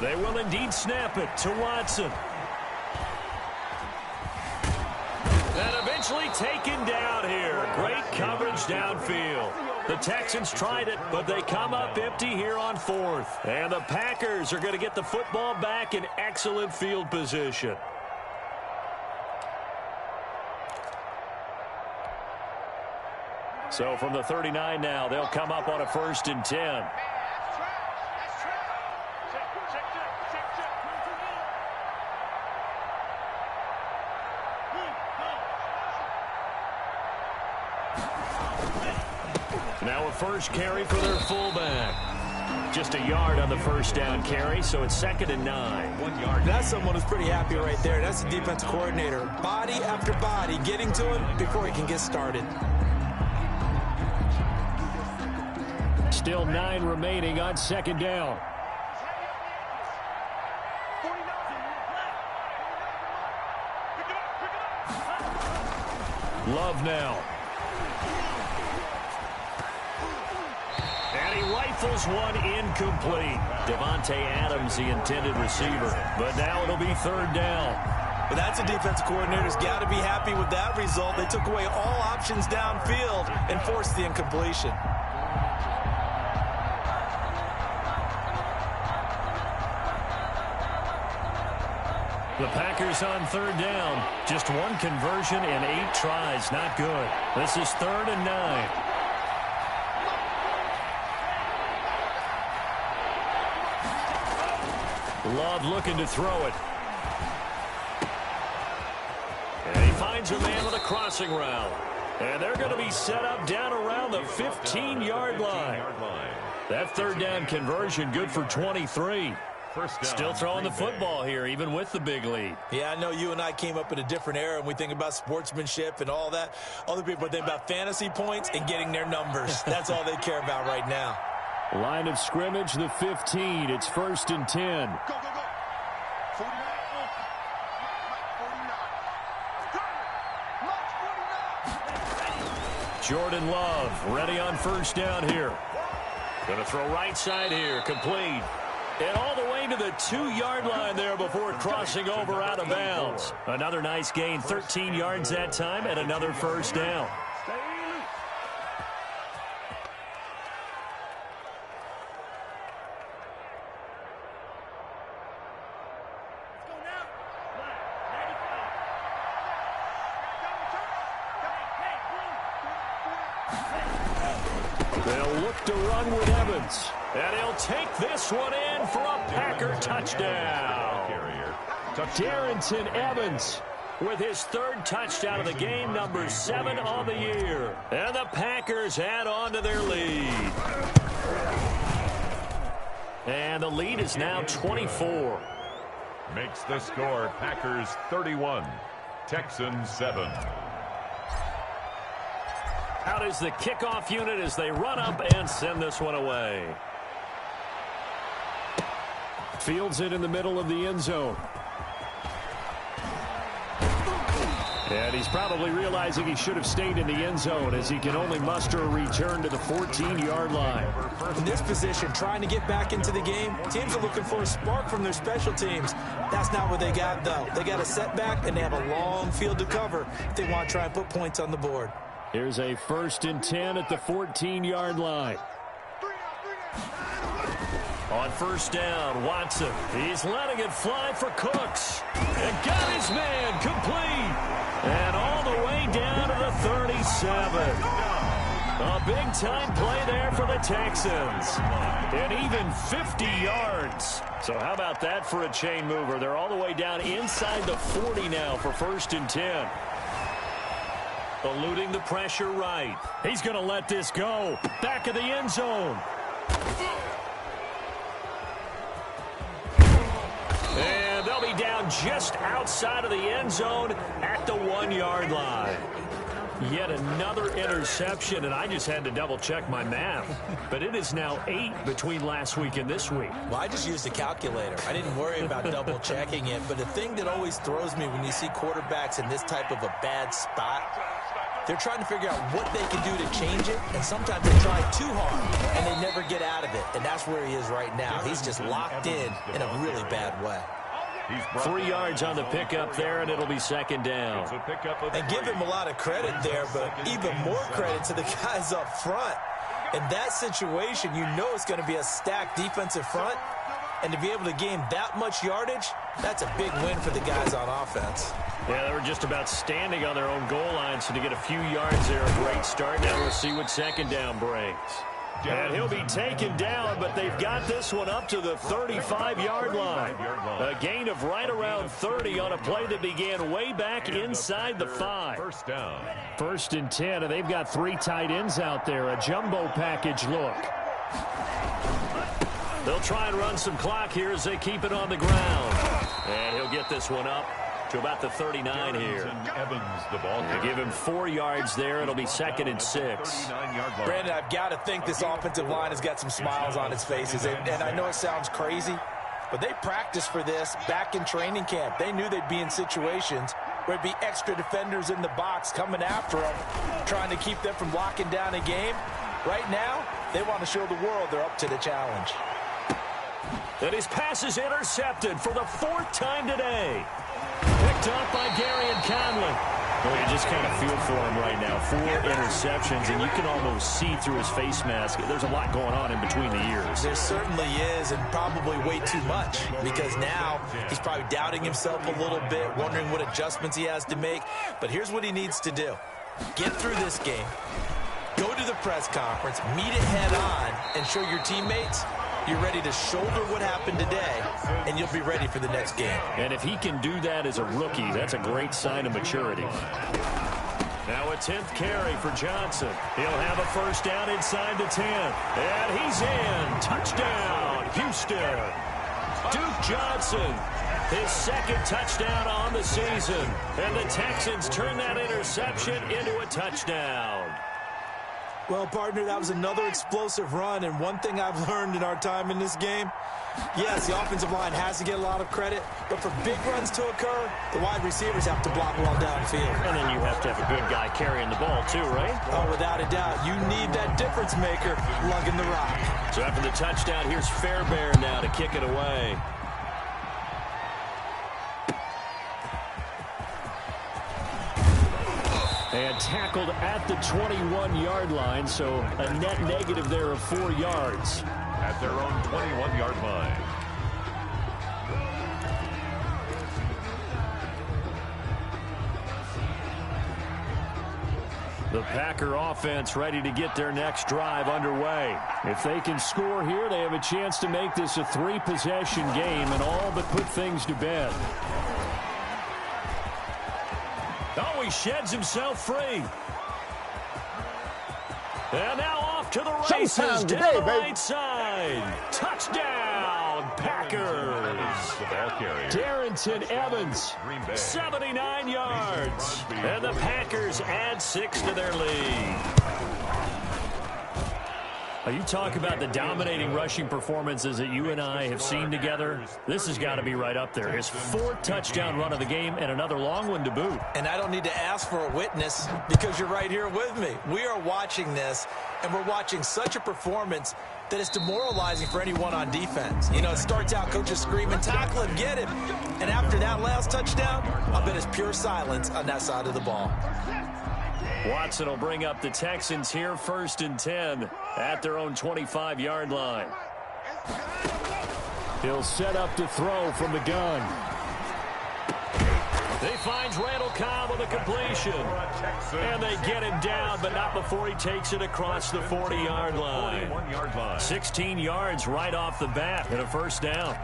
They will indeed snap it to Watson. And eventually taken down here. Great coverage downfield. The Texans tried it, but they come up empty here on 4th. And the Packers are going to get the football back in excellent field position. So from the 39 now, they'll come up on a 1st and 10. Now a first carry for their fullback. Just a yard on the first down carry, so it's 2nd and 9. 1 yard. That's someone who's pretty happy right there. That's the defensive coordinator. Body after body getting to him before he can get started. Still 9 remaining on 2nd down. Love now. And he rifles one incomplete. Devontae Adams, the intended receiver. But now it'll be 3rd down. But that's a defensive coordinator's got to be happy with that result. They took away all options downfield and forced the incompletion. The Packers on 3rd down. Just 1 conversion in 8 tries. Not good. This is 3rd and 9. Love looking to throw it. And he finds a man with a crossing route. And they're going to be set up down around the 15-yard line. That 3rd down conversion good for 23. Still throwing the football here, even with the big lead. Yeah, I know you and I came up in a different era, and we think about sportsmanship and all that. Other people think about fantasy points and getting their numbers. That's all they care about right now. Line of scrimmage, the 15. It's 1st and 10. Go, go, go. 49. Jordan Love ready on 1st down here. Going to throw right side here, complete. And all the way to the 2-yard line there before crossing over out of bounds. Another nice gain, 13 yards that time, and another 1st down. They'll look to run with Evans. And he'll take this one in for a Packer touchdown. Darrington Evans with his 3rd touchdown of the game, number 7 on the year. And the Packers add on to their lead. And the lead is now 24. Makes the score Packers 31, Texans 7. Out is the kickoff unit as they run up and send this one away. Fields it in the middle of the end zone. And he's probably realizing he should have stayed in the end zone as he can only muster a return to the 14-yard line. In this position, trying to get back into the game, teams are looking for a spark from their special teams. That's not what they got, though. They got a setback, and they have a long field to cover if they want to try and put points on the board. Here's a 1st and 10 at the 14-yard line. On 1st down, Watson. He's letting it fly for Cooks. And got his man complete. And all the way down to the 36. 7. A big-time play there for the Texans. And even 50 yards. So how about that for a chain mover? They're all the way down inside the 40 now for 1st and 10. Eluding the pressure right. He's going to let this go. Back of the end zone. And they'll be down just outside of the end zone at the 1-yard line. Yet another interception, and I just had to double-check my math. But it is now 8 between last week and this week. Well, I just used a calculator. I didn't worry about double-checking it. But the thing that always throws me when you see quarterbacks in this type of a bad spot, they're trying to figure out what they can do to change it, and sometimes they try too hard, and they never get out of it. And that's where he is right now. He's just locked in a really bad way. 3 yards on the pickup there, and it'll be 2nd down. And give him a lot of credit there, but even more credit to the guys up front. In that situation, you know it's going to be a stacked defensive front, and to be able to gain that much yardage, that's a big win for the guys on offense. Yeah, they were just about standing on their own goal line, so to get a few yards there, a great start. Now we'll see what 2nd down brings. And he'll be taken down, but they've got this one up to the 35-yard line. A gain of right around 30 on a play that began way back inside the 5. 1st down. 1st and 10, and they've got 3 tight ends out there. A jumbo package look. They'll try and run some clock here as they keep it on the ground. And he'll get this one up to about the 39 here. Evans, the ball. They give him 4 yards there. It'll be 2nd and 6. Brandon, I've got to think this offensive line has got some smiles on its faces. And I know it sounds crazy, but they practiced for this back in training camp. They knew they'd be in situations where there'd be extra defenders in the box coming after them, trying to keep them from locking down a game. Right now, they want to show the world they're up to the challenge. And his pass is intercepted for the 4th time today. Picked up by Gary and Conley. Well, you just kind of feel for him right now. 4 interceptions, and you can almost see through his face mask. There's a lot going on in between the ears. There certainly is, and probably way too much, because now he's probably doubting himself a little bit, wondering what adjustments he has to make. But here's what he needs to do. Get through this game, go to the press conference, meet it head on, and show your teammates you're ready to shoulder what happened today, and you'll be ready for the next game. And if he can do that as a rookie, that's a great sign of maturity. Now a 10th carry for Johnson. He'll have a 1st down inside the 10. And he's in. Touchdown, Houston. Duke Johnson, his 2nd touchdown on the season. And the Texans turn that interception into a touchdown. Well, partner, that was another explosive run, and one thing I've learned in our time in this game, yes, the offensive line has to get a lot of credit, but for big runs to occur, the wide receivers have to block well downfield. And then you have to have a good guy carrying the ball too, right? Oh, without a doubt. You need that difference maker lugging the rock. So after the touchdown, here's Fairbairn now to kick it away. And tackled at the 21-yard line, so a net negative there of 4 yards. At their own 21-yard line. The Packer offense ready to get their next drive underway. If they can score here, they have a chance to make this a 3-possession game and all but put things to bed. Oh, he sheds himself free. And now off to the races to the right side. Touchdown, Packers. Darrington Evans, 79 yards. And the Packers add 6 to their lead. You talk about the dominating rushing performances that you and I have seen together. This has got to be right up there. His 4th touchdown run of the game and another long one to boot. And I don't need to ask for a witness because you're right here with me. We are watching this, and we're watching such a performance that is demoralizing for anyone on defense. You know, it starts out coaches screaming, tackle him, get him. And after that last touchdown, I bet it's pure silence on that side of the ball. Watson will bring up the Texans here, 1st and 10 at their own 25-yard line. He'll set up to throw from the gun. He finds Randall Cobb with a completion. And they get him down, but not before he takes it across the 40-yard line. 16 yards right off the bat and a first down.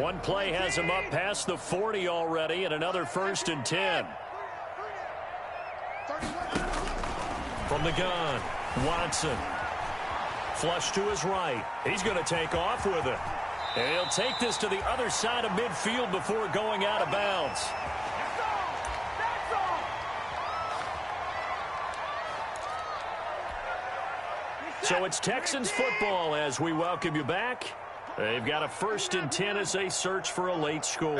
One play has him up past the 40 already, and another 1st and 10. From the gun, Watson. Flush to his right. He's going to take off with it. And he'll take this to the other side of midfield before going out of bounds. So it's Texans football as we welcome you back. They've got a 1st and 10 as they search for a late score.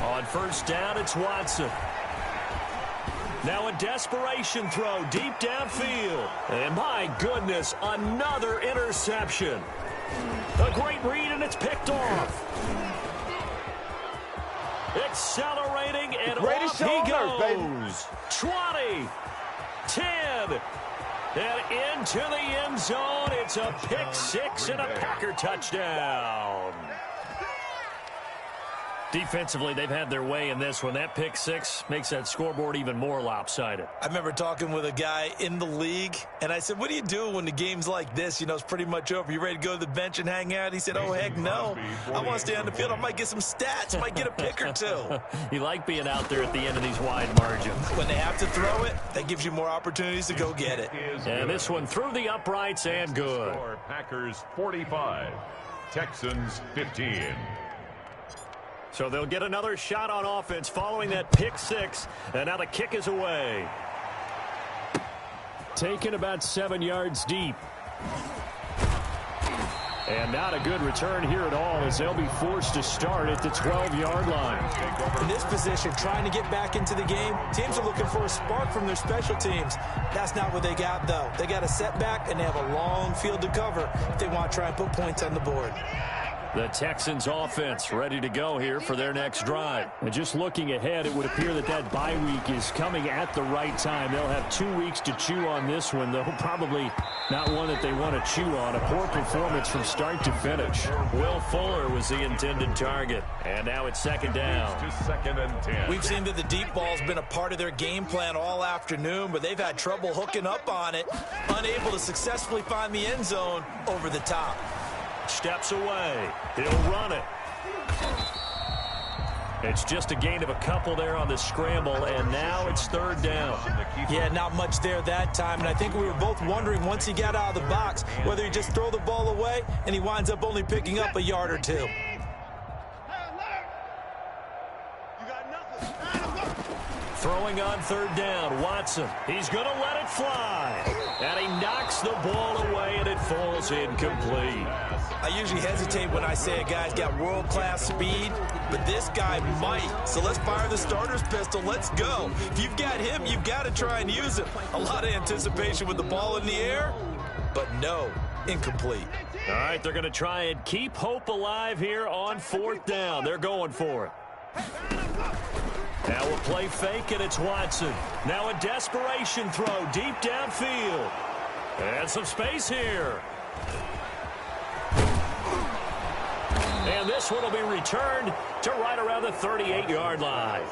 On first down, it's Watson. Now a desperation throw deep downfield. And my goodness, another interception. A great read, and it's picked off. Accelerating, and off he goes. 20, 10, and into the end zone. It's a pick six and a Packer touchdown. Defensively, they've had their way in this one. That pick six makes that scoreboard even more lopsided. I remember talking with a guy in the league, and I said, what do you do when the game's like this? You know, it's pretty much over. You ready to go to the bench and hang out? He said, oh, heck no. I want to stay on the field. I might get some stats. I might get a pick or two. You like being out there at the end of these wide margins. When they have to throw it, that gives you more opportunities to go get it. And this one through the uprights and good. Packers 45, Texans 15. So they'll get another shot on offense following that pick six. And now the kick is away. Taken about 7 yards deep. And not a good return here at all as they'll be forced to start at the 12-yard line. In this position, trying to get back into the game, teams are looking for a spark from their special teams. That's not what they got, though. They got a setback, and they have a long field to cover if they want to try and put points on the board. The Texans offense ready to go here for their next drive. And just looking ahead, it would appear that that bye week is coming at the right time. They'll have 2 weeks to chew on this one, though probably not one that they want to chew on. A poor performance from start to finish. Will Fuller was the intended target. And now it's second down. To 2nd and 10. We've seen that the deep ball's been a part of their game plan all afternoon, but they've had trouble hooking up on it, unable to successfully find the end zone over the top. Steps away. He'll run it. It's just a gain of a couple there on the scramble, and now it's third down. Yeah, not much there that time, and I think we were both wondering once he got out of the box whether he just throw the ball away and he winds up only picking up a yard or two. Throwing on third down, Watson. He's going to let it fly. And he knocks the ball away, and it falls incomplete. I usually hesitate when I say a guy's got world-class speed, but this guy might. So let's fire the starter's pistol. Let's go. If you've got him, you've got to try and use him. A lot of anticipation with the ball in the air, but no, incomplete. All right, they're going to try and keep hope alive here on fourth down. They're going for it. Now a play fake, and it's Watson. Now a desperation throw deep downfield. And some space here. And this one will be returned to right around the 38-yard line.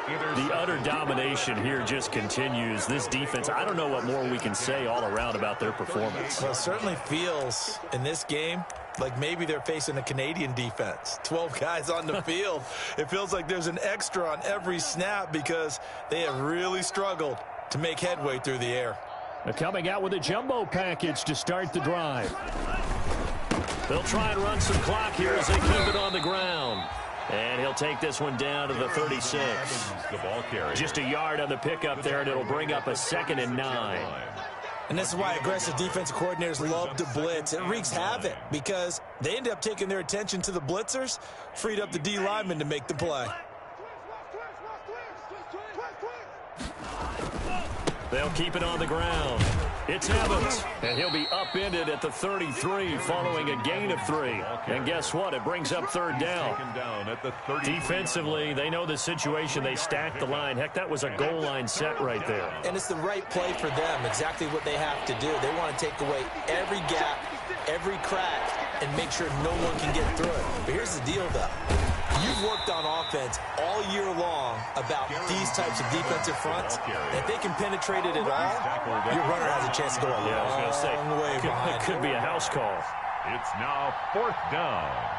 The utter domination here just continues. This defense, I don't know what more we can say all around about their performance. Well, it certainly feels in this game like maybe they're facing a Canadian defense. 12 guys on the field. It feels like there's an extra on every snap because they have really struggled to make headway through the air. They're coming out with a jumbo package to start the drive. They'll try and run some clock here as they keep it on the ground. And he'll take this one down to the 36. The ball carrier. Just a yard on the pickup there, and it'll bring up a 2nd and 9. And this is why aggressive defensive coordinators love to blitz. It wreaks havoc because they end up taking their attention to the blitzers, freed up the D lineman to make the play. They'll keep it on the ground. It's Evans, and he'll be upended at the 33 following a gain of 3. And guess what? It brings up third down. Defensively, they know the situation. They stack the line. Heck, that was a goal line set right there. And it's the right play for them, exactly what they have to do. They want to take away every gap, every crack, and make sure no one can get through it. But here's the deal, though. You've worked on offense all year long about these types of defensive fronts. If they can penetrate it at all, your runner has a chance to go a long way behind. It could be a house call. It's now 4th down.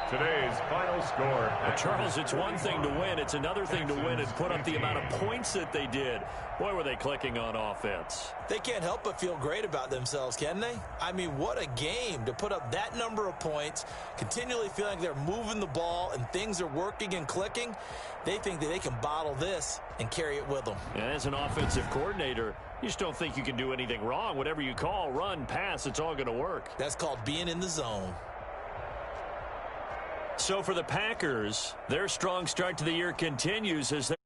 Today's final score. Charles, it's one thing to win. It's another thing to win and put up the amount of points that they did. Boy, were they clicking on offense. They can't help but feel great about themselves, can they? I mean, what a game to put up that number of points, continually feeling they're moving the ball and things are working and clicking. They think that they can bottle this and carry it with them. And as an offensive coordinator, you just don't think you can do anything wrong. Whatever you call, run, pass, it's all going to work. That's called being in the zone. So for the Packers, their strong start to the year continues as they